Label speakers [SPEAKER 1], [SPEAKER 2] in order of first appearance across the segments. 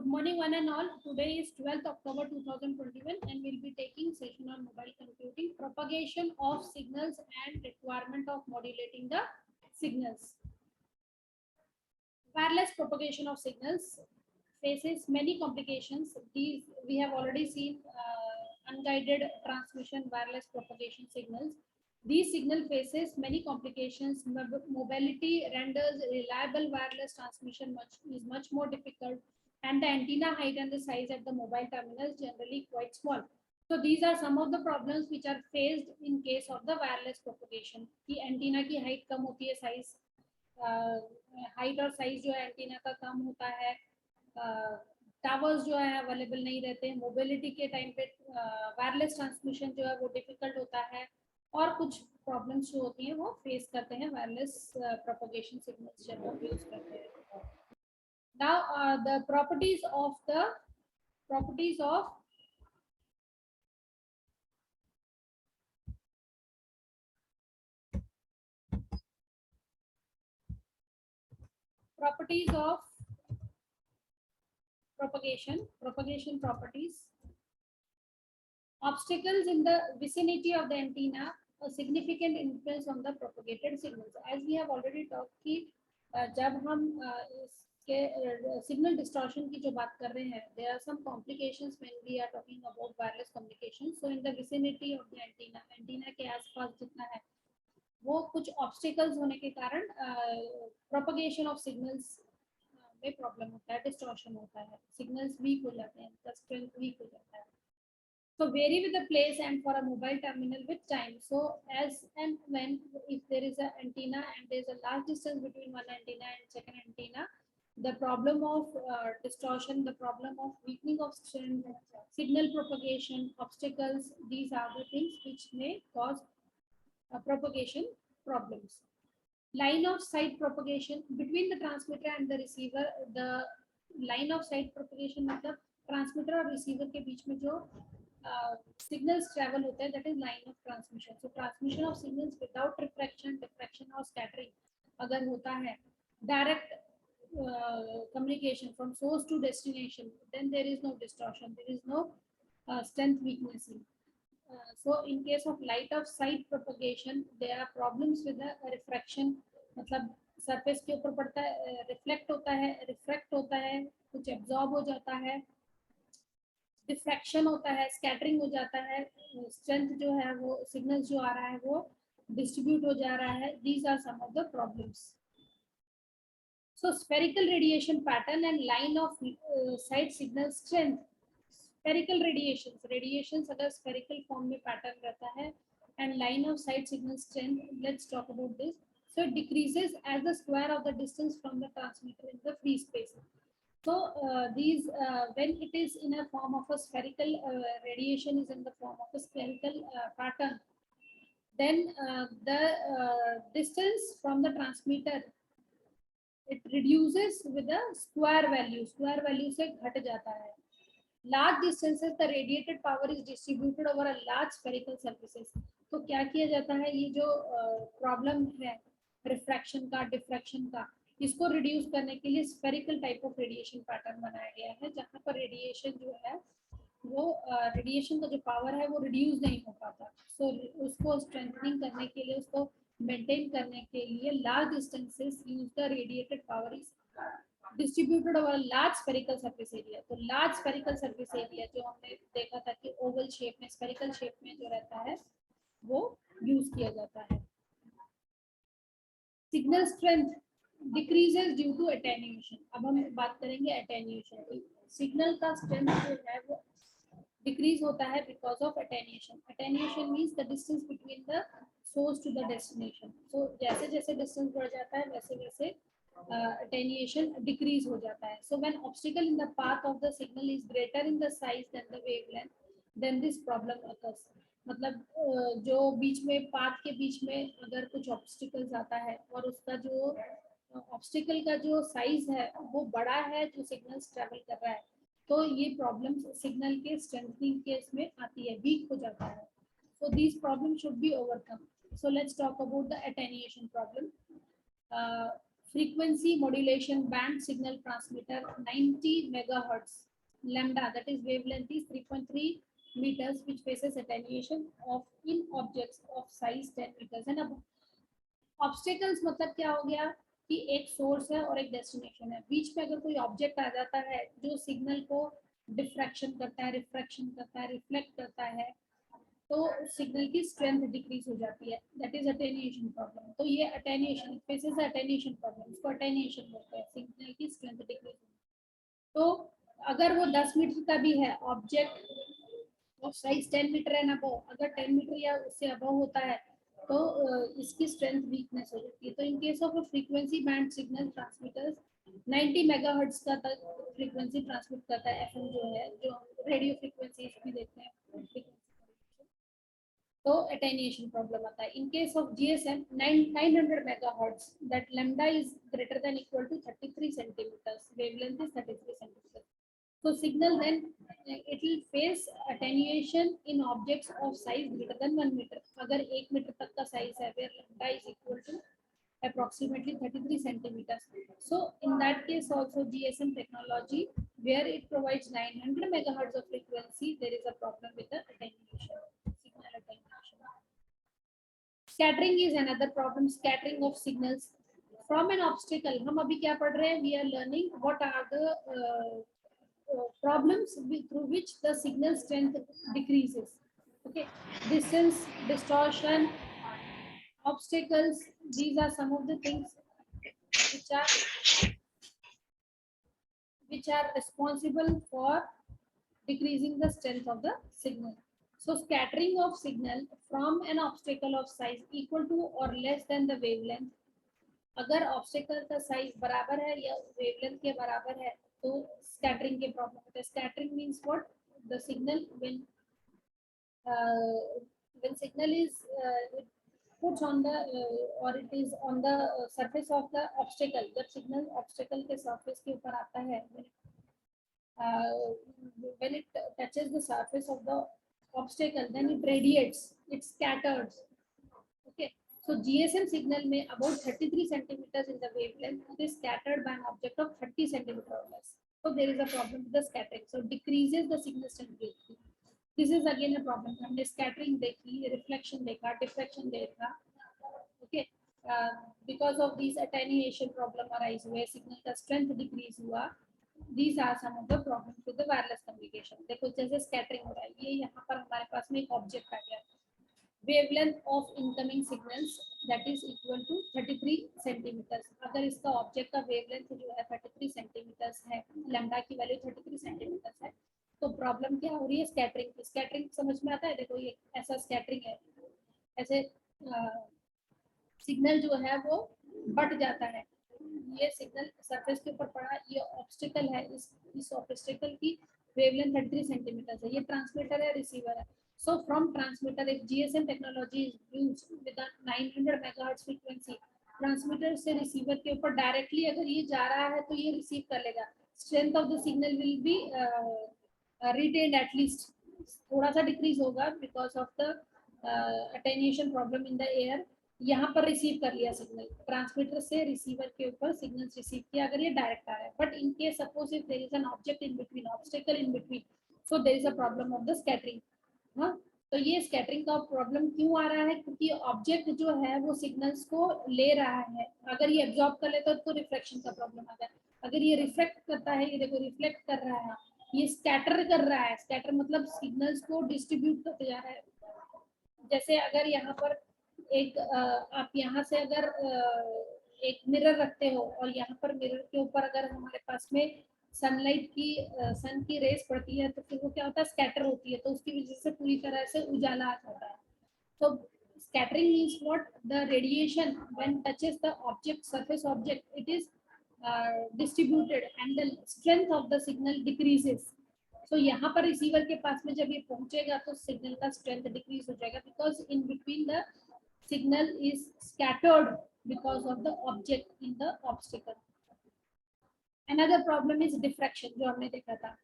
[SPEAKER 1] morning one and all. Today is 12th October 2021 and we'll be taking session on mobile computing, propagation of signals and requirement of modulating the signals. Wireless propagation of signals faces many complications. These we have already seen unguided transmission wireless propagation signals. These signal faces many complications. Mobility renders reliable wireless transmission much more difficult, and the antenna height and the size at the mobile terminal is generally quite small. So these are some of the problems which are faced in case of the wireless propagation. कि antenna की height कम होती है, size height और size जो है antenna का कम होता है, टावर्स जो है अवेलेबल नहीं रहते हैं, मोबिलिटी के टाइम पे वायरलेस ट्रांसमिशन जो है वो डिफिकल्ट होता है, और कुछ प्रॉब्लम्स जो होती हैं वो फेस करते हैं वायरलेस प्रोपगेशन सिग्नल्स जब हम यूज करते हैं. Now the properties of propagation properties. Obstacles in the vicinity of the antenna, a significant influence on the propagated signals. As we have already talked कि जब हम इसके signal distortion की जो बात कर रहे हैं, there are some complications when we are talking about wireless communication. So in the vicinity of the antenna के आसपास जितना है वो कुछ obstacles होने के कारण propagation of signals में प्रॉब्लम होता है, डिस्टॉर्शन होता है, सिग्नल्स वीक हो जाते हैं, उसका स्ट्रेंथ वीक हो जाता है. So vary with the place and for a mobile terminal with time. So as and when if there is an antenna and there is a large distance between one antenna and second antenna, the problem of distortion, the problem of weakening of strength, signal propagation, obstacles, these are the things which may cause propagation problems. Line of sight propagation between the transmitter and the receiver. The line of sight propagation मतलब transmitter और receiver के बीच में जो signals travel होते हैं, that is line of transmission. So transmission of signals without refraction, diffraction or scattering अगर होता है, direct communication from source to destination, then there is no distortion, there is no strength weaknessing. So in case of light of sight propagation, there are problems with the refraction. मतलब surface के ऊपर पड़ता है, reflect होता है, refract होता है, कुछ एब्जॉर्ब हो जाता है, डिफ्रैक्शन होता है, स्कैटरिंग हो जाता है, स्ट्रेंथ जो है वो सिग्नल जो आ रहा है वो डिस्ट्रीब्यूट हो जा रहा है. These are some of the problems. So spherical radiation pattern and line of sight signal strength. Spherical radiations अगर spherical form में pattern रहता है and line of sight signal strength, let's talk about this. So it decreases as the square of the distance from the transmitter in the free space. So these when it is in a form of a spherical radiation is in the form of a spherical pattern, then the distance from the transmitter it reduces with the square value से घट जाता है. Large distances the radiated power is distributed over a large spherical surfaces. तो क्या किया जाता है, ये जो प्रॉब्लम है रिफ्रैक्शन का, डिफ्रैक्शन का, इसको रिड्यूस करने के लिए spherical type of radiation pattern बनाया गया है, जहाँ पर रेडिएशन जो है वो रेडिएशन का जो पावर है वो रिड्यूस नहीं हो पाता. सो उसको स्ट्रेंथनिंग करने के लिए, उसको मेंटेन करने के लिए large distances use the radiated power is distributed over large spherical surface area. तो लार्ज स्फेरिकल सरफेस एरिया जो हमने देखा था कि ओवल शेप में, स्फेरिकल शेप में जो रहता है वो यूज किया जाता है. Signal strength decreases due to attenuation. अब हम बात करेंगे एटेन्यूएशन की. सिग्नल का स्ट्रेंथ जो है वो डिक्रीज होता है because of attenuation. Attenuation means the distance between the source to the destination. So जैसे जैसे डिस्टेंस बढ़ जाता है वैसे वैसे attenuation decrease हो जाता है. So when obstacle in the path of the signal is greater in the size than the wavelength, then this problem occurs. मतलब जो बीच में पाथ के बीच में अगर कुछ ऑब्स्टिकल्स आता है और उसका जो ऑब्स्टिकल का जो साइज है वो बड़ा है जो सिग्नल्स ट्रेवल कर रहा है, तो ये प्रॉब्लम सिग्नल के स्ट्रेंथनिंग केस में आती है, वीक हो जाता है. So these problems should be overcome. So let's talk about the attenuation problem. frequency modulation band signal transmitter 90 megahertz lambda, that is wavelength is 3.3 meters, which faces attenuation of in objects of size 10 meters and above. Obstacles मतलब क्या हो गया कि एक source है और एक destination है, बीच में अगर कोई ऑब्जेक्ट आ जाता है जो सिग्नल को डिफ्रैक्शन करता है, रिफ्रैक्शन करता है, रिफ्लेक्ट करता है, तो सिग्नल की स्ट्रेंथ डिक्रीज हो जाती है, दैट इज अटेन्यूएशन प्रॉब्लम। तो ये अटेन्यूएशन फेसेस अटेन्यूएशन प्रॉब्लम, इसको अटेन्यूएशन बोलते हैं, सिग्नल की स्ट्रेंथ डिक्रीज। तो अगर वो 10 मीटर का भी है object of size 10 metre and above, अगर 10 मीटर या उससे अबव होता है तो इसकी स्ट्रेंथ वीकनेस हो जाती है। तो in case of frequency band signal transmitters 90 megahertz का तक फ्रीक्वेंसी ट्रांसमिट करता है, एफएम जो है, जो रेडियो फ्रीक्वेंसी भी देखते हैं, तो attenuation problem आता है। In case of GSM 900 megahertz, that lambda is greater than equal to 33 centimeters, wavelength is 33 centimeters. So signal then it will face attenuation in objects of size greater than 1 meter. अगर 1 metre तक का size है, where lambda is equal to approximately 33 centimeters. So in that case also GSM technology, where it provides 900 megahertz of frequency, there is a problem with the attenuation, signal attenuation. Scattering is another problem, scattering of signals from an obstacle. हम अभी क्या पढ़ रहे हैं? We are learning what are the problems through which the signal strength decreases. Okay, distance, distortion, obstacles, these are some of the things which are responsible for decreasing the strength of the signal. So scattering of signal from an obstacle of size equal to or less than the wavelength. अगर obstacle का size बराबर है या wavelength के बराबर है तो scattering के प्रॉब्लम होता है। Scattering means what? The signal when signal is puts on the or it is on the surface of the obstacle, जब सिग्नल ऑब्स्टेकल के सरफेस के ऊपर आता है, when it touches the surface of the obstacle, then it radiates, it scatters. Okay, so GSM signal may about 33 centimeters in the wavelength, it is scattered by an object of 30 centimeter or less. So there is a problem with the scattering, so decreases the signal strength. This is again a problem. हमने scattering देखी, reflection देखा, diffraction देखा. Okay, because of these attenuation problem arise हुए, signal का strength decrease हुआ. These are some of the problems with the wireless communication. देखो जैसे scattering हो रहा है, ये यहाँ पर हमारे पास में एक object आ गया, wavelength of incoming signals that is equal to 33 centimeters. अगर इसका object का wavelength जो है 33 centimeters है, lambda की value 33 centimeters है, तो प्रॉब्लम क्या हो रही है? स्कैटरिंग की। स्कैटरिंग समझ में आता है? देखो ये ऐसा स्कैटरिंग है, ऐसे सिग्नल जो है वो बढ़ जाता है, ये सिग्नल सरफेस के ऊपर पड़ा, ये ऑब्स्टेकल है, इस ऑब्स्टेकल की वेवलेंथ 33 सेंटीमीटर है, ये ट्रांसमीटर है, रिसीवर है। So from transmitter, if GSM technology is used with a 900 megahertz frequency, transmitter से रिसीवर के ऊपर डायरेक्टली अगर ये जा रहा है तो ये रिसीव कर लेगा, strength of the signal will be retained, at least थोड़ा सा डिक्रीज होगा because of the attenuation problem in the air. यहाँ पर रिसीव कर लिया सिग्नल, ट्रांसमीटर से रिसीवर के ऊपर सिग्नल रिसीव किया अगर ये डायरेक्ट आ रहा है, but in case suppose if there is an object in between, obstacle in between, so there is a problem of the scattering. हाँ, तो ये स्कैटरिंग का प्रॉब्लम क्यों आ रहा है? क्योंकि ऑब्जेक्ट जो है वो सिग्नल्स को ले रहा है, अगर ये एब्जॉर्ब कर लेता है तो रिफ्लेक्शन का प्रॉब्लम आ जाए, अगर ये रिफ्लेक्ट करता है, ये देखो रिफ्लेक्ट कर रहा है, ये स्कैटर कर रहा है, स्कैटर मतलब सिग्नल्स को डिस्ट्रीब्यूट करते जा रहा है। जैसे अगर यहाँ पर एक आप यहाँ से अगर एक मिरर रखते हो और यहाँ पर मिरर के ऊपर अगर हमारे पास में सनलाइट की सन की रेस पड़ती है तो फिर वो क्या होता है? स्कैटर होती है, तो उसकी वजह से पूरी तरह से उजाला आ जाता है। तो scattering means what? The radiation when touches the object, surface object, it is distributed and the strength of the signal decreases. So यहाँ पर रिसीवर के पास में जब ये पहुंचेगा तो सिग्नल का स्ट्रेंथ डिक्रीज हो जाएगा, because in between the signal is scattered because of the object in the obstacle. Another problem is diffraction, जो हमने देखा था,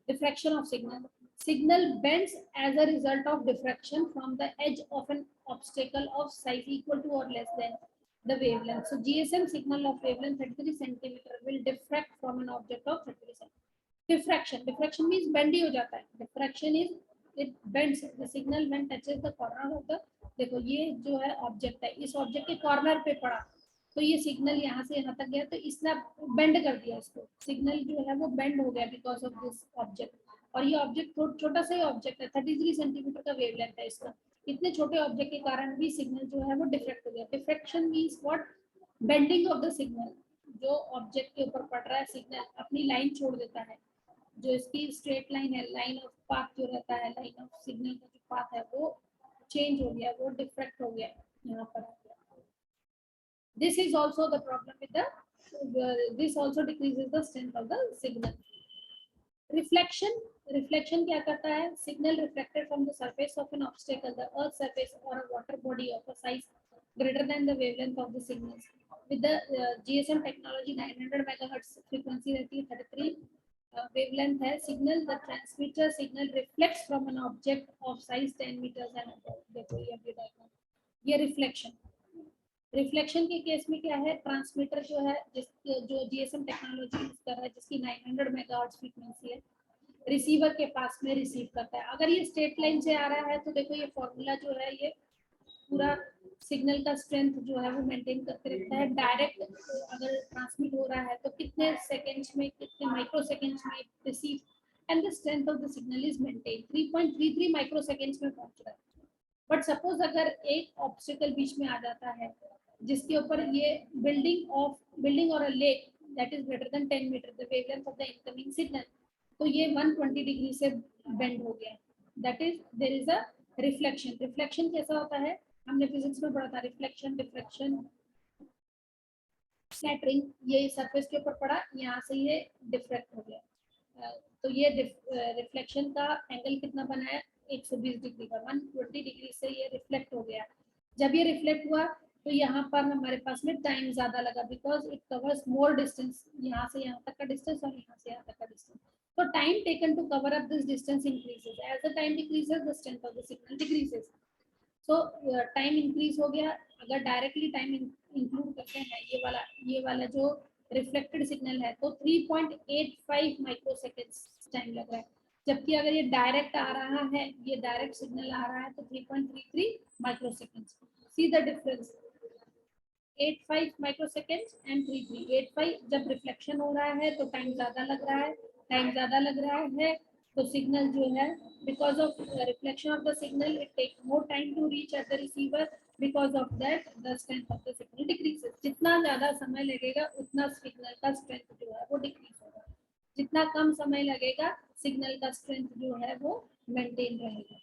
[SPEAKER 1] diffraction of signal. Signal bends as a result of diffraction from the edge of an obstacle of size equal to or less than. the wavelength. So GSM signal of wavelength 33 centimeter will diffract from an object of 33 centimeter. Diffraction means bendy हो जाता है. Diffraction is it bends the signal when touches the corner of the. देखो ये जो है object है, इस object के कॉर्नर पे पड़ा तो ये सिग्नल यहाँ से यहाँ तक गया तो इसने बेंड कर दिया इसको. सिग्नल जो है वो बेंड हो गया बिकॉज ऑफ दिस ऑब्जेक्ट. और ये ऑब्जेक्ट छोटा सा ही ऑब्जेक्ट है, 33 सेंटीमीटर का वेवलेंथ है इसका. इतने छोटे ऑब्जेक्ट के कारण भी सिग्नल जो है वो डिफ्रेक्ट हो गया. Diffraction means what? Bending of the signal. जो ऑब्जेक्ट के ऊपर पड़ रहा है सिग्नल अपनी लाइन छोड़ देता है. जो इसकी स्ट्रेट लाइन है, लाइन ऑफ पाथ जो रहता है, लाइन ऑफ सिग्नल का जो पाथ है वो चेंज हो गया, वो डिफ्रेक्ट हो गया यहाँ पर. This is also the problem with this also decreases the strength of the signal. Reflection क्या करता है? Signal reflected from the surface of an obstacle, the earth surface or a water body of a size greater than the wavelength of the signals. With the GSM technology 900 megahertz frequency रहती है, 33 wavelength है signal, the transmitter signal reflects from an object of size 10 meters and above. देखो ये अभी diagram, ये reflection के case में क्या है? ट्रांसमीटर जो है जो जीएसएम टेक्नोलॉजी यूज कर रहा है जिसकी 900 मेगाहर्ट्ज फ्रीक्वेंसी है, रिसीवर के पास में रिसीव करता है. अगर ये स्ट्रेट लाइन से आ रहा है तो देखो ये फॉर्मूला जो है ये पूरा सिग्नल का स्ट्रेंथ जो है वो मेंटेन करके रखता है. डायरेक्ट अगर ट्रांसमिट हो रहा है तो कितने सेकेंड्स में, कितने माइक्रो सेकेंड्स में receive, and the strength of the signal is maintain. 3.33 micro seconds में पहुंच रहा है. बट सपोज अगर एक ऑब्स्टिकल बीच में आ जाता है जिसके ऊपर ये बिल्डिंग और a lake that is greater than 10 metre, the wavelength of the incoming signal, तो ये 120 डिग्री से बेंड हो गया. That is there is a reflection. Reflection कैसा होता है? हमने फिजिक्स में पढ़ा था. Reflection, diffraction, scattering. ये सरफेस के ऊपर पड़ा, यहाँ से ये डिफ्रेक्ट हो गया. तो ये रिफ्लेक्शन का एंगल कितना बना है? 120 डिग्री का. 120 डिग्री से ये रिफ्लेक्ट हो गया. जब ये रिफ्लेक्ट हुआ तो यहाँ पर हमारे पास में टाइम ज्यादा लगा because it covers more distance. यहाँ से यहाँ तक का डिस्टेंस और यहाँ से यहाँ तक का डिस्टेंस. तो time taken to cover up this distance increases. As the time decreases the strength of the signal decreases. So time increase हो गया. अगर डायरेक्टली टाइम इंक्लूड करते हैं ये वाला जो रिफ्लेक्टेड सिग्नल है तो 3.85 माइक्रोसेकेंड्स टाइम लग रहा है. जबकि अगर ये डायरेक्ट आ रहा है, ये डायरेक्ट सिग्नल आ रहा है तो 3.33 microseconds. See the difference, 85 microseconds and 33. 85 जब रिफ्लेक्शन हो रहा है तो टाइम ज्यादा लग रहा है. टाइम ज्यादा लग रहा है तो सिग्नल जो है because of reflection of the signal it take more time to reach at the receiver. Because of that the strength of the signal decreases. जितना ज्यादा समय लगेगा उतना सिग्नल का स्ट्रेंथ जो है वो डिक्रीज होगा. जितना कम समय लगेगा सिग्नल का स्ट्रेंथ जो है वो मेंटेन रहेगा.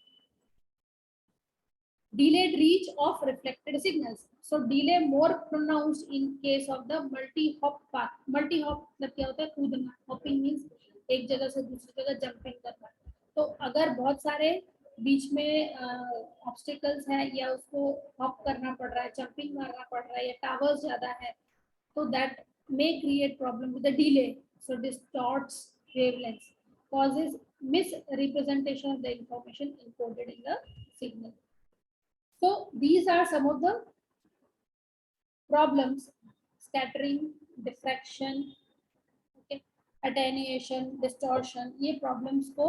[SPEAKER 1] Delayed reach of reflected signals. So delay more pronounced in case of the multi-hop path. Multi-hop मतलब क्या होता है? कूदना. Hopping means एक जगह से दूसरी जगह जंपिंग करना. तो अगर बहुत सारे बीच में ऑब्स्टिकल्स हैं या उसको हॉप करना पड़ रहा है, जंपिंग मारना पड़ रहा है या टावर्स ज्यादा है तो that may create problem with the delay. So distorts wavelengths, causes misrepresentation of the information encoded in the signal. So these are some of the problems: scattering, diffraction, okay, attenuation, distortion. ये problems को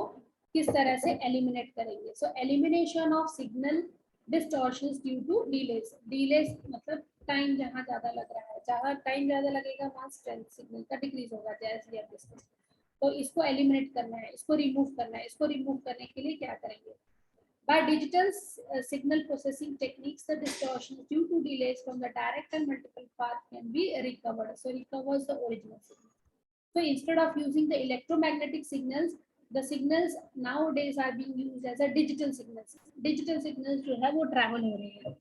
[SPEAKER 1] किस तरह से eliminate करेंगे? So elimination of signal distortions due to delays. Delays मतलब time जहाँ ज्यादा लग रहा है, जहाँ टाइम ज्यादा लगेगा वहाँ स्ट्रेंथ सिग्नल का डिक्रीज होगा. जैसे आप डिस्कस, तो इसको एलिमिनेट करना है, इसको रिमूव करना है. इसको रिमूव करने के लिए क्या करेंगे? By digital signal processing techniques, the distortions due to delays from the direct and multiple path can be recovered. So recovers the original signal. So instead of using the electromagnetic signals, the signals nowadays are being used as a digital signals. Digital signals जो है वो travel हो रहे हैं.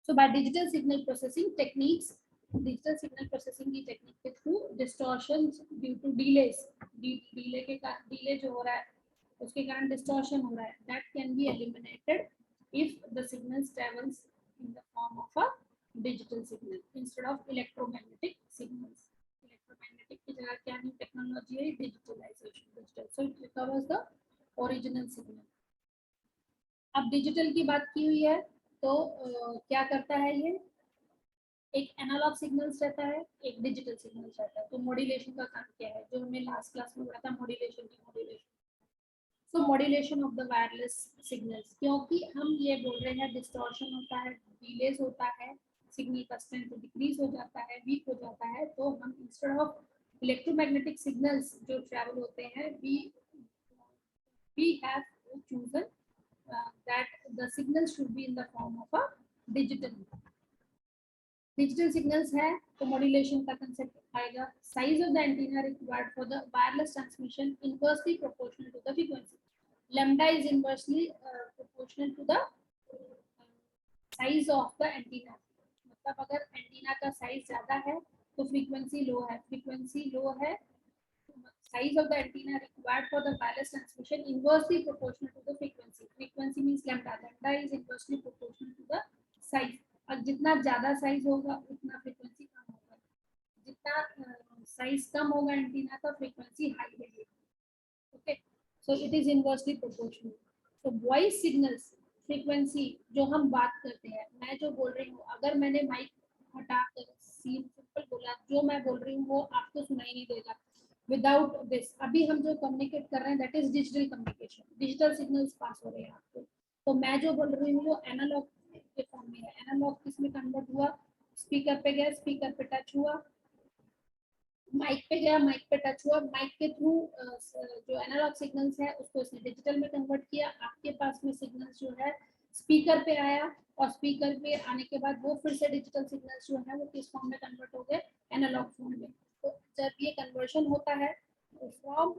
[SPEAKER 1] So by digital signal processing techniques, digital signal processing की technique के through distortions due to delays, delay के कारण delay जो हो रहा है उसके कारण डिस्टॉर्शन हो रहा है, that can be eliminated if the signals travels in the form of a digital signal instead of electromagnetic signals. Electromagnetic की जगह क्या न्यू टेक्नोलॉजी है? Digitalisation. Digital, so it recovers the original signal. अब digital की बात की हुई है तो क्या करता है ये? एक एनालॉग सिग्नल्स रहता है, एक डिजिटल सिग्नल्स रहता है। तो मॉड्यूलेशन का काम क्या है, जो हमने लास्ट क्लास में पढ़ा था मॉड्यूलेशन की modulation. So modulation of the wireless signals, क्योंकि हम ये बोल रहे हैं डिस्टॉर्शन होता है, डिलेज होता है, सिग्नल का स्ट्रेंथ डिक्रीज हो जाता है, वीक हो जाता है, तो हम इंस्टेड ऑफ इलेक्ट्रोमैग्नेटिक सिग्नल्स जो ट्रैवल होते हैं, we have chosen that the signal should be in the form of a digital signals है, तो मॉड्यूलेशन का कंसेप्ट आएगा। Size of the antenna required for the wireless transmission inversely proportional to the frequency. Lambda is inversely proportional to the size of the antenna. मतलब अगर antenna का size ज्यादा है तो फ्रीक्वेंसी लो है, फ्रीक्वेंसी लो है, size of the antenna required for the wireless transmission inversely proportional to the frequency. Frequency means lambda. Lambda is inversely proportional to the size. और जितना ज्यादा साइज होगा उतना फ्रीक्वेंसी कम होगा, जितना साइज कम होगा एंटीना का फ्रीक्वेंसी हाई रहेगी। Okay, so it is inversely proportional. तो वॉइस सिग्नल्स फ्रीक्वेंसी जो हम बात करते हैं, मैं जो बोल रही हूँ, अगर मैंने माइक हटाकर सिंपल बोला, जो मैं बोल रही हूँ वो आपको सुनाई नहीं देगा विदाउट दिस। अभी हम जो कम्युनिकेट कर रहे हैं that is digital communication, digital signals pass हो रहे हैं आपको। तो मैं जो बोल रही हूँ वो एनालॉग के फॉर्म में है। एनालॉग किस में कन्वर्ट हुआ, स्पीकर पे गया, स्पीकर पे टच हुआ, माइक पे गया, माइक पे टच हुआ, माइक के थ्रू जो एनालॉग सिग्नल्स है उसको इसने डिजिटल में कन्वर्ट किया। आपके पास में सिग्नल्स जो है स्पीकर पे आया, और स्पीकर पे आने के बाद वो फिर से डिजिटल सिग्नल्स जो है वो किस फॉर्म में कन्वर्ट हो गए, एनालॉग फॉर्म में। तो जब ये कन्वर्शन होता है from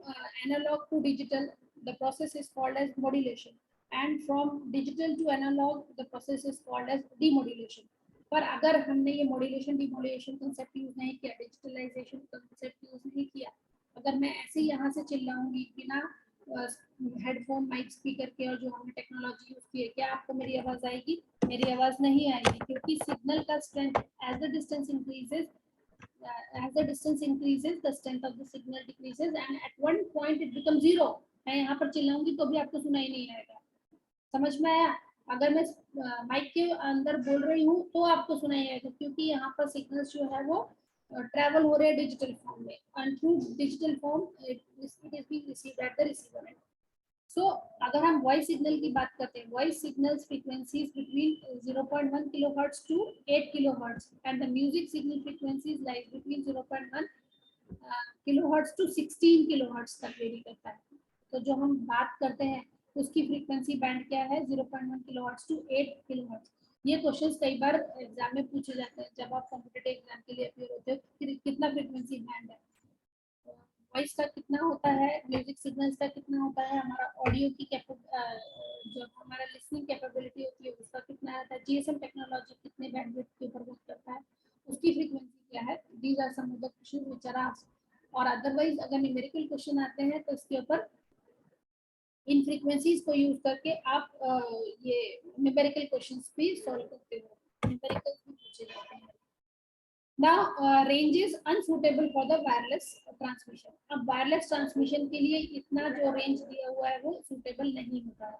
[SPEAKER 1] analogue to digital, the process is called as modulation, and from digital to analogue the process is called as demodulation. पर अगर हमने ये मॉड्यूलेशन डीमॉड्यूलेशन कंसेप्ट यूज नहीं किया, डिजिटलाइजेशन कंसेप्ट यूज नहीं किया, अगर मैं ऐसे ही यहाँ से चिल्लाऊंगी बिना हेडफोन माइक स्पीकर के और जो हमने टेक्नोलॉजी यूज की है, क्या आपको मेरी आवाज आएगी? मेरी आवाज नहीं आएगी, क्योंकि सिग्नल का strength as the distance increases, as the distance increases the strength of the signal decreases and at one point it becomes zero। मैं यहाँ पर चिल्लाऊंगी तो भी आपको सुनाई नहीं आएगा, समझ में आया? अगर मैं माइक के अंदर बोल रही हूँ तो आपको सुनाई आएगा, क्योंकि यहाँ पर सिग्नल्स जो है वो ट्रैवल हो रहे हैं डिजिटल फॉर्म में, and through digital form it is being received at the receiver end. So अगर हम वॉइस सिग्नल की बात करते हैं, voice signals frequencies between 0.1 kilohertz to 8 kilohertz, and the music signal frequencies like between 0.1 kilohertz to 16 kilohertz तक vary करता है। तो जो हम बात करते हैं उसकी फ्रीक्वेंसी बैंड क्या है, 0.1 किलोहर्ट्ज टू 8 किलोहर्ट्ज। ये क्वेश्चंस कई बार एग्जाम में पूछे जाते हैं जब आप कॉम्पिटिटिव एग्जाम के लिए अपियर होते हो, कितना फ्रीक्वेंसी बैंड है, वॉइस का कितना होता है, म्यूजिक सिग्नल्स का कितना होता है, हमारा ऑडियो की जो हमारा लिसनिंग कैपेबिलिटी होती है उसका कितना आता है, जीएसएम टेक्नोलॉजी कितने बैंडविड्थ के ऊपर वर्क करता है, उसकी फ्रीक्वेंसी क्या है। These are some of the questions which are asked. और अदरवाइज अगर न्यूमेरिकल क्वेश्चन आते हैं तो इसके ऊपर इन फ्रीक्वेंसीज को यूज करके आप ये न्यूमेरिकल क्वेश्चंस भी सॉल्व करते हो, न्यूमेरिकल भी पूछे जाते हैं। Now range is unsuitable for the wireless transmission। अब वायरलेस ट्रांसमिशन के लिए इतना जो रेंज दिया हुआ है वो सुटेबल नहीं होता है,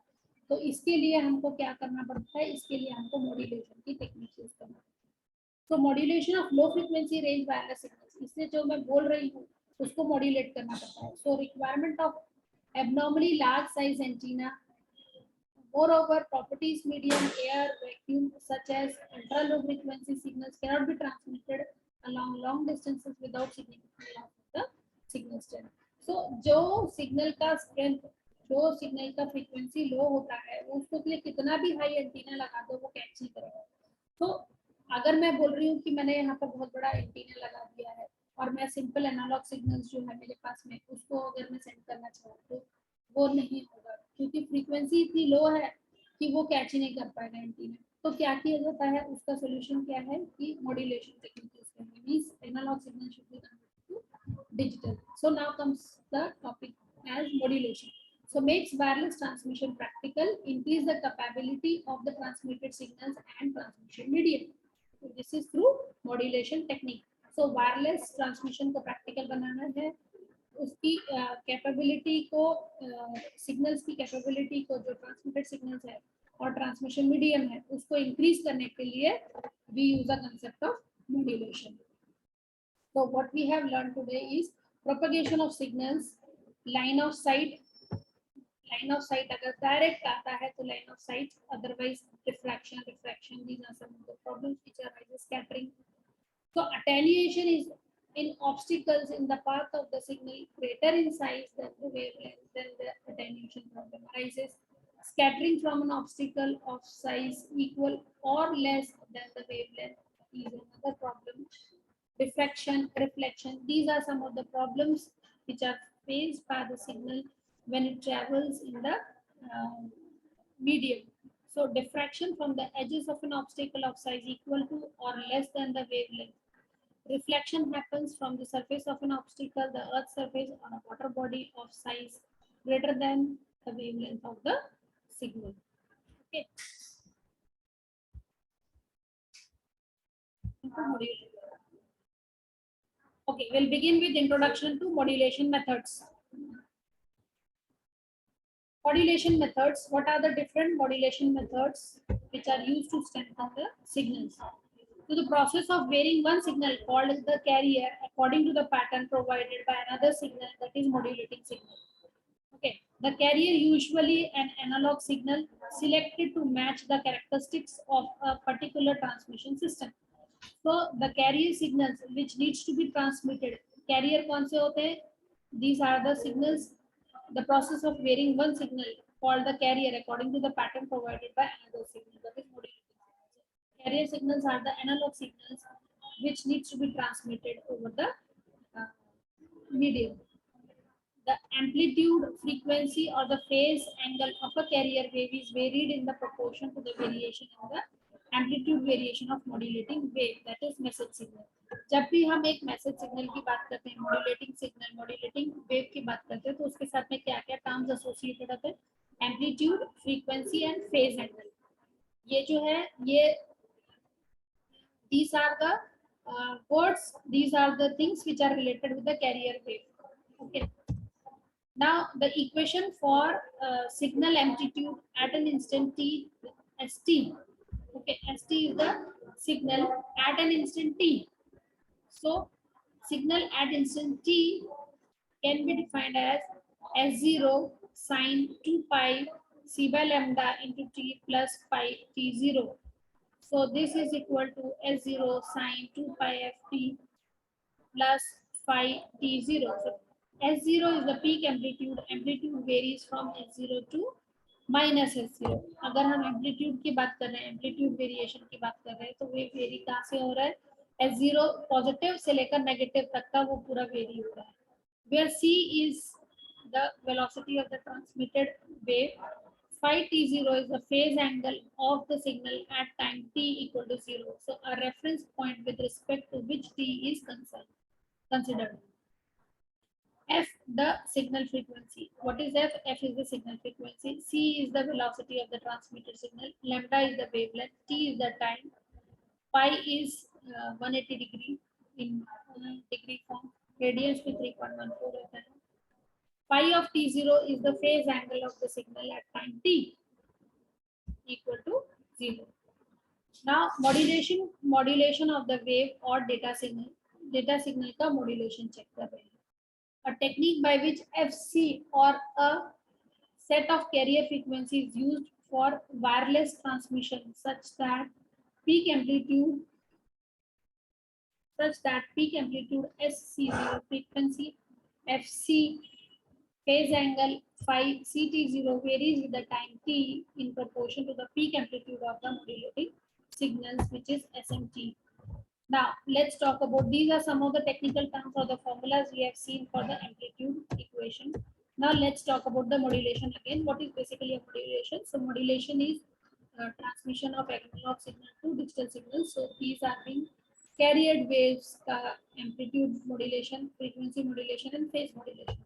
[SPEAKER 1] तो इसके लिए हमको क्या करना पड़ता है, इसके लिए हमको मॉड्यूलेशन की टेक्निक यूज करना पड़ता है। तो modulation of low frequency range wireless signals, इससे जो मैं बोल रही हूँ उसको मॉड्यूलेट करना पड़ता है। So requirement of abnormally large size antenna, moreover properties medium air vacuum such as ultra low frequency signals cannot be transmitted along long distances without significant loss of the signal strength। so जो signal का strength, जो signal का frequency लो होता है वो उसको लिए कितना भी हाई एंटीना लगा दो वो कैच नहीं करेगा। तो अगर मैं बोल रही हूँ कि मैंने यहाँ पर बहुत बड़ा एंटीना लगा दिया है और मैं सिंपल एनालॉग सिग्नल्स जो है मेरे पास में उसको अगर मैं सेंड करना चाहूँ तो वो नहीं होगा, क्योंकि फ्रीक्वेंसी इतनी लो है कि वो कैच ही नहीं कर पाएगा एंटीना। तो क्या किया जाता है, उसका सोल्यूशन क्या है कि मॉड्यूलेशन टेक्निक यूज करना, means analogue signal should be converted to digital। So now comes the topic as modulation। So makes wireless transmission practical, increase the capability of the transmitted signals and transmission medium। So this is through modulation technique। So wireless transmission को practical बनाना है, उसकी capability को, signals की capability को, जो transmitted signals है और transmission medium है उसको इंक्रीज करने के लिए we use the concept of modulation. So what we have learned today is propagation of signals, line of sight. Line of sight अगर direct आता है तो line of sight, otherwise refraction. These are some of the problems which arise. Scattering. So attenuation is in obstacles in the path of the signal greater in size than the wavelength, then the attenuation problem arises. Scattering from an obstacle of size equal or less than the wavelength is another problem. Diffraction, reflection, these are some of the problems which are faced by the signal when it travels in the medium. So diffraction from the edges of an obstacle of size equal to or less than the wavelength. Reflection happens from the surface of an obstacle, the earth's surface, on a water body of size greater than the wavelength of the signal. Okay. Okay, we'll begin with introduction to modulation methods. Modulation methods. What are the different modulation methods which are used to strengthen the signals? So the process of varying one signal called the carrier according to the pattern provided by another signal, that is modulating signal. Okay, the carrier usually an analog signal selected to match the characteristics of a particular transmission system. So the carrier signals which needs to be transmitted, carrier कौन से होते हैं? These are the signals. The process of varying one signal called the carrier according to the pattern provided by another signal, that is modulating signals. Carrier signals are the analog signals which needs to be transmitted over the medium. The amplitude, frequency, or the phase angle of a carrier wave is varied in the proportion to the variation in the amplitude variation of modulating wave, that is message signal. जब भी हम एक message signal की बात करते हैं, modulating signal, modulating wave की बात करते हैं, तो उसके साथ में क्या क्या टर्म्स एसोसिएटेड होते हैं? Amplitude, frequency and phase angle. ये जो है ये these are the words, these are the things which are related with the carrier wave. Okay. Now the equation for signal amplitude at an instant t, st. Okay, st is the signal at an instant t. So signal at instant t can be defined as s0 sine 2 pi c by lambda into t plus pi t0. So this is equal to s0 sine 2 pi ft plus phi t0. So S0 is the peak amplitude. Amplitude varies from S0 to minus S0. अगर हम amplitude की बात कर रहे हैं, amplitude variation की बात कर रहे हैं, तो वे वेरी कहाँ से हो रहा है? S0 पॉजिटिव से लेकर नेगेटिव तक का वो पूरा वेरी हो रहा है. Where c is the velocity of the transmitted wave, phi t0 is the phase angle of the signal at time t equal to 0. So a reference point with respect to which t is considered. F the signal frequency. What is F? F is the signal frequency. C is the velocity of the transmitted signal. Lambda is the wavelength. T is the time. Pi is 180 degree in degree form. Radians with 3.14. Phi of T0 is the phase angle of the signal at time T equal to 0. Now modulation of the wave or data signal. Data signal का modulation check कर रहे हैं. A technique by which FC or a set of carrier frequencies is used for wireless transmission such that peak amplitude SC0, frequency FC, phase angle phi CT0 varies with the time t in proportion to the peak amplitude of the modulating signals, which is SMT. Now, let's talk about, these are some of the technical terms or the formulas we have seen for the amplitude equation. Now, let's talk about the modulation again. What is basically a modulation? So, modulation is transmission of analog signal to digital signals. So, these are being carrier waves, amplitude modulation, frequency modulation, and phase modulation.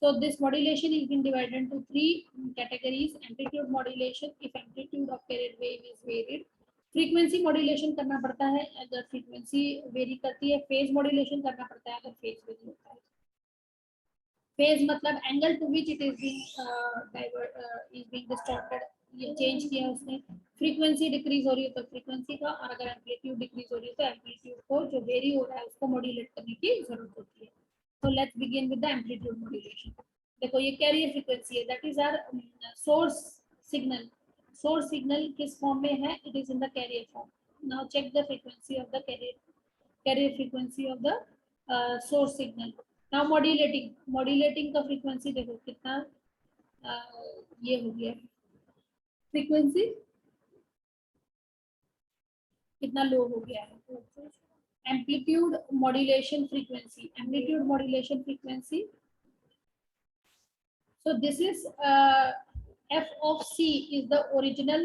[SPEAKER 1] So, this modulation is being divided into three categories. Amplitude modulation, if amplitude of carrier wave is varied. Frequency modulation करना पड़ता है अगर frequency very करती है. Phase modulation करना पड़ता है अगर फेज वेरी होता है. फेज मतलब angle to which it is being distorted, ये चेंज किया उसने. फ्रीक्वेंसी डिक्रीज हो रही है तो फ्रीक्वेंसी का, और अगर एम्पलीट्यूड डिक्रीज हो रही है तो एम्पलीट्यूड को जो वेरी हो रहा है उसको मॉड्यूलेट करने की जरूरत होती है। तो let's begin with the amplitude modulation. देखो ये कैरियर फ्रीक्वेंसी है, that is our source signal. Source signal किस फॉर्म में है? It is in the carrier form. Now check the frequency of the carrier frequency of the source signal. Now modulating का frequency देखो कितना ये हो गया, फ्रीक्वेंसी कितना लो हो गया है। Amplitude modulation frequency, amplitude modulation frequency, so this is f of c is the original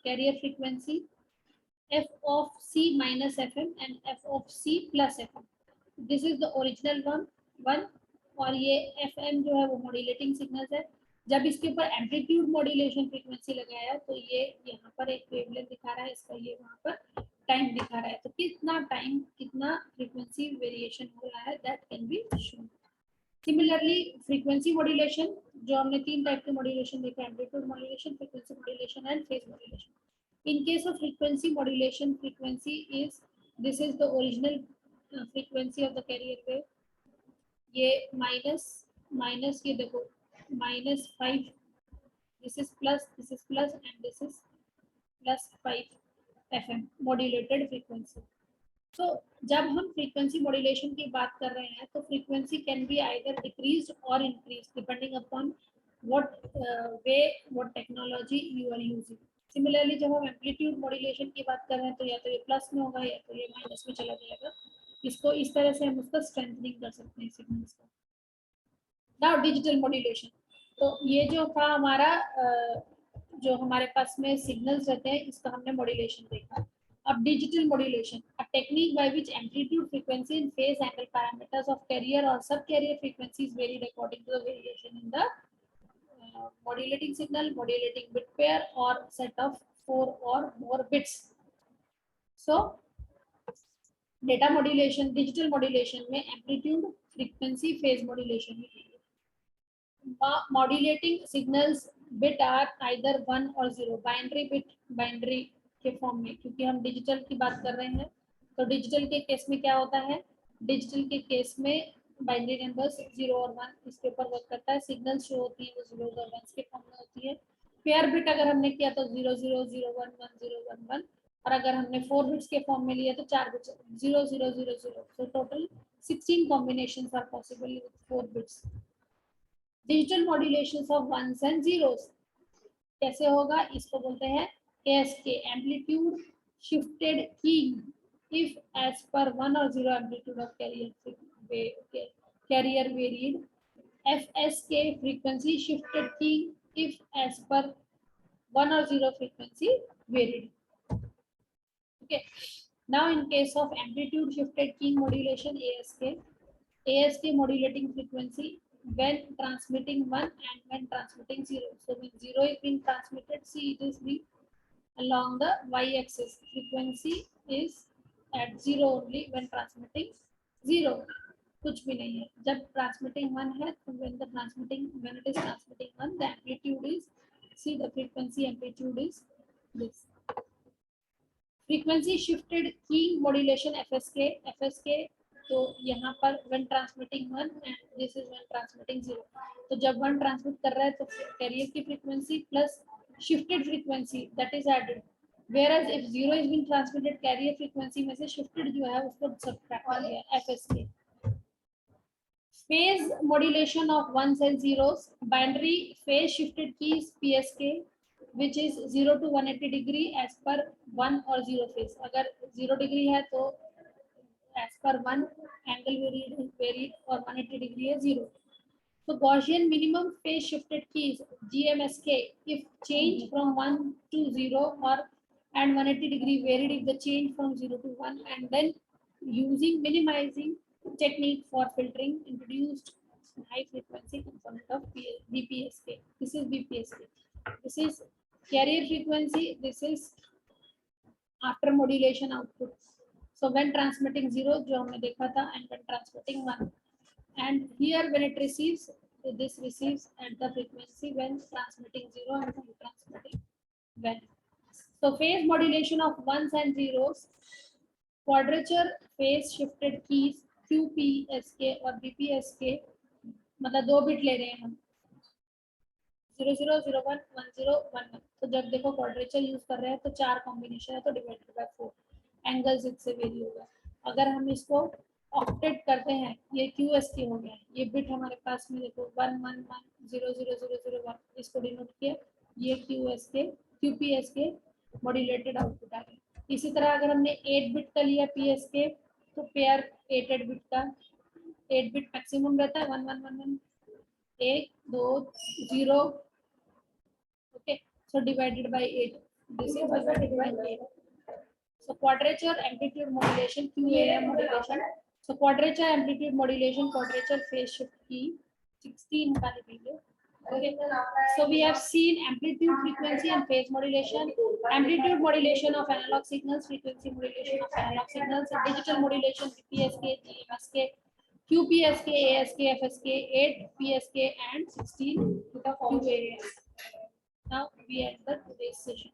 [SPEAKER 1] carrier frequency, f of c minus fm and f of c plus fm, this is the original one। और ये fm जो है वो modulating signals है। जब इसके ऊपर amplitude modulation frequency लगाया तो ये यहाँ पर एक वेवलेंथ दिखा रहा है, इसका ये वहाँ पर टाइम दिखा रहा है। तो कितना टाइम कितना फ्रीक्वेंसी वेरिएशन हो रहा है, that can be shown. Similarly frequency modulation, जो हमने तीन टाइप के मॉड्यूलेशन देखा, amplitude modulation, frequency modulation and phase modulation. In case of frequency modulation, frequency is this is the original frequency of the carrier wave. ये minus ये देखो -5, this is plus and this is +5 FM modulated frequency. तो जब हम frequency modulation की बात कर रहे हैं तो frequency can be either decrease or increase depending upon what way what technology you are using. Similarly जब हम एम्पलीट्यूड मॉड्यूलेशन की बात कर रहे हैं तो या तो ये प्लस में होगा या तो ये माइनस में चला जाएगा। इसको इस तरह से हम उसका स्ट्रेंथनिंग कर सकते हैं सिग्नल्स का। नाउ डिजिटल मॉड्यूलेशन, तो ये जो था हमारा जो हमारे पास में सिग्नल्स रहते हैं इसका हमने मॉड्यूलेशन देखा। अब digital modulation, a technique by which amplitude, frequency and phase angle parameters of carrier or sub-carrier frequencies varied according to the variation in the modulating signal, modulating bit pair or set of 4 or more bits. So data modulation, digital modulation में amplitude, frequency, phase modulation में modulating signals bit are either 1 और 0, binary bit, binary के form में, क्योंकि हम digital की बात कर रहे हैं। तो डिजिटल के केस में क्या होता है, डिजिटल के केस में बाइनरी नंबर्स 0 और 1 इसके ऊपर वर्क करता है। सिग्नल्स जो होती है वो 0 और 1 के फॉर्म में होती है। पेयर बिट अगर हमने किया तो 0 0 0 1 1 0 1 1, और अगर हमने 4 बिट्स के फॉर्म में लिया तो 4 bits 0 0 0 0। so total 16 combinations are possible with 4 bits। Digital modulations of ones and zeros कैसे होगा, इसको बोलते हैं ASK, amplitude shifted keying if as पर 1 और 0 amplitude of carrier varied. FSK, frequency shifted keying if as पर 1 और 0 frequency varied। Okay, now in case of amplitude shifted keying modulation, ASK modulating frequency when transmitting 1 and when transmitting 0. So when 0 is being transmitted, see it is being along the y-axis. Frequency is at 0 only when transmitting 0. कुछ भी नहीं है। जब transmitting 1 है तो when it is transmitting 1, the amplitude is, see the frequency amplitude is this. Frequency shifted keying modulation FSK, तो यहाँ पर when transmitting 1 and this is when transmitting 0। तो जब 1 ट्रांसमिट कर रहा है तो कैरियर की frequency plus shifted frequency that is added, whereas if 0 is being transmitted, carrier frequency में से शिफ्टेड जो है उसको सब्ट्रैक्ट कर दिया FSK। phase modulation of ones and zeros, binary phase shifted keys PSK, which is 0 to 180 degree as per 1 or 0 phase। अगर 0 degree है तो as per 1 angle varied और 180 degree है 0। So Gaussian minimum phase shifted keys GMSK if change from 1 to 0 or and 180 degree varied if the change from 0 to 1, and then using minimizing technique for filtering introduced high frequency component of BPSK. This is BPSK. This is carrier frequency. This is after modulation output. So when transmitting 0 जो हमने देखा था, and when transmitting 1, and here when it receives, this receives at the frequency when transmitting 0 and when transmitting 1। So phase modulation of ones and zeros, quadrature phase shifted keys QPSK और BPSK, मतलब 2 bit ले रहे हैं हम 0001 1011। तो जब देखो quadrature use कर रहे हैं तो 4 कॉम्बिनेशन है तो डिवाइडेड बाय 4, एंगल्स इससे वेरी होगा। अगर हम इसको ऑक्टेट करते हैं, ये QSK हो गया, ये बिट हमारे पास में देखो 11100001, इसको डिनोट किया, ये QPSK मॉड्यूलेटेड आउटपुट आ गया। इसी तरह अगर हमने 8 बिट का लिया PSK, तो पेयर 8 बिट का, 8 बिट मैक्सिमम रहता है 1111, 1 2 0, okay, so divided by 8, this is divided by 8. So quadrature amplitude modulation, QAM modulation, so quadrature amplitude modulation, quadrature phase shift key 16 का लिखेंगे। Okay, so we have seen amplitude, frequency and phase modulation, amplitude modulation of analog signals, frequency modulation of analog signals, digital modulation, PSK, GMSK, QPSK, ASK, FSK, 8 PSK and 16 to the QAM. Now we end the today's session.